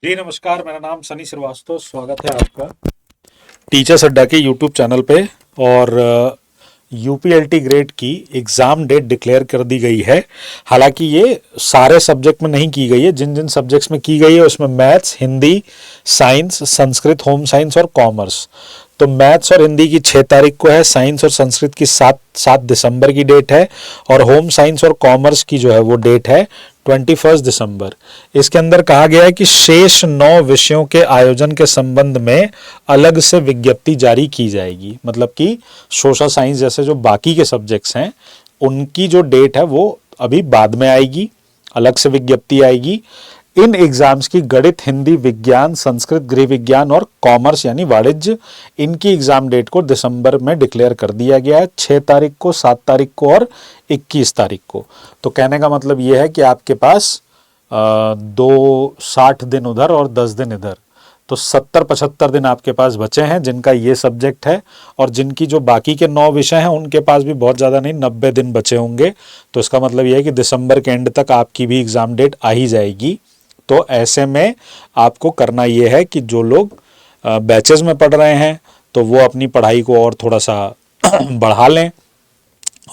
जी नमस्कार, मेरा नाम सनी श्रीवास्तव। स्वागत है आपका टीचर्स अड्डा के यूट्यूब चैनल पे। और यूपीएलटी ग्रेड की एग्ज़ाम डेट डिक्लेयर कर दी गई है। हालांकि ये सारे सब्जेक्ट में नहीं की गई है, जिन जिन सब्जेक्ट्स में की गई है उसमें maths, Hindi, science, Sanskrit, home science और कॉमर्स। तो मैथ्स और हिंदी की 6 तारीख को है, साइंस और संस्कृत की 7 दिसंबर की डेट है, और होम साइंस और कॉमर्स की जो है वो डेट है 21 दिसंबर। इसके अंदर कहा गया है कि शेष 9 विषयों के आयोजन के संबंध में अलग से विज्ञप्ति जारी की जाएगी। मतलब कि सोशल साइंस जैसे जो बाकी के सब्जेक्ट्स हैं उनकी जो डेट है वो अभी बाद में आएगी, अलग से विज्ञप्ति आएगी। इन एग्जाम्स की गणित, हिंदी, विज्ञान, संस्कृत, गृह विज्ञान और कॉमर्स यानी वाणिज्य, इनकी एग्जाम डेट को दिसंबर में डिक्लेयर कर दिया गया है, 6 तारीख को, 7 तारीख को और 21 तारीख को। तो कहने का मतलब ये है कि आपके पास 60 दिन उधर और 10 दिन इधर, तो 70-75 दिन आपके पास बचे हैं जिनका ये सब्जेक्ट है। और जिनकी जो बाकी के 9 विषय हैं उनके पास भी बहुत ज़्यादा नहीं, 90 दिन बचे होंगे। तो इसका मतलब ये है कि दिसंबर के एंड तक आपकी भी एग्ज़ाम डेट आ ही जाएगी। तो ऐसे में आपको करना ये है कि जो लोग बैचेस में पढ़ रहे हैं तो वो अपनी पढ़ाई को और थोड़ा सा बढ़ा लें,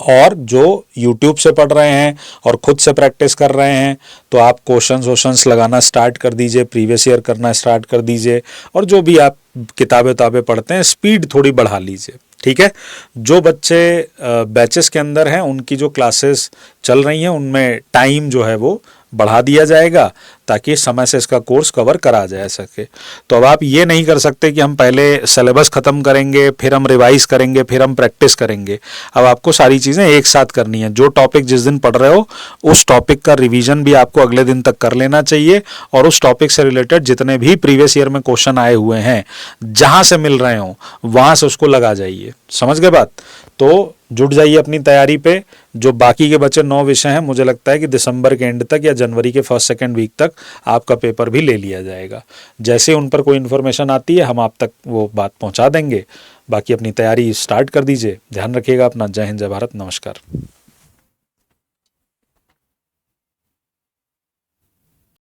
और जो YouTube से पढ़ रहे हैं और खुद से प्रैक्टिस कर रहे हैं तो आप क्वेश्चंस लगाना स्टार्ट कर दीजिए, प्रीवियस ईयर करना स्टार्ट कर दीजिए, और जो भी आप किताबें पढ़ते हैं स्पीड थोड़ी बढ़ा लीजिए। ठीक है। जो बच्चे बैचेस के अंदर हैं उनकी जो क्लासेस चल रही हैं उनमें टाइम जो है वो बढ़ा दिया जाएगा ताकि समय से इसका कोर्स कवर करा जा सके। तो अब आप ये नहीं कर सकते कि हम पहले सिलेबस ख़त्म करेंगे, फिर हम रिवाइज करेंगे, फिर हम प्रैक्टिस करेंगे। अब आपको सारी चीज़ें एक साथ करनी है। जो टॉपिक जिस दिन पढ़ रहे हो उस टॉपिक का रिवीजन भी आपको अगले दिन तक कर लेना चाहिए, और उस टॉपिक से रिलेटेड जितने भी प्रीवियस ईयर में क्वेश्चन आए हुए हैं जहाँ से मिल रहे हों वहाँ से उसको लगा जाइए। समझ गए बात? तो जुट जाइए अपनी तैयारी पे। जो बाकी के बचे 9 विषय हैं मुझे लगता है कि दिसंबर के एंड तक या जनवरी के फर्स्ट सेकंड वीक तक आपका पेपर भी ले लिया जाएगा। जैसे उन पर कोई इन्फॉर्मेशन आती है हम आप तक वो बात पहुंचा देंगे। बाकी अपनी तैयारी स्टार्ट कर दीजिए। ध्यान रखिएगा अपना। जय हिंद, जय भारत, नमस्कार।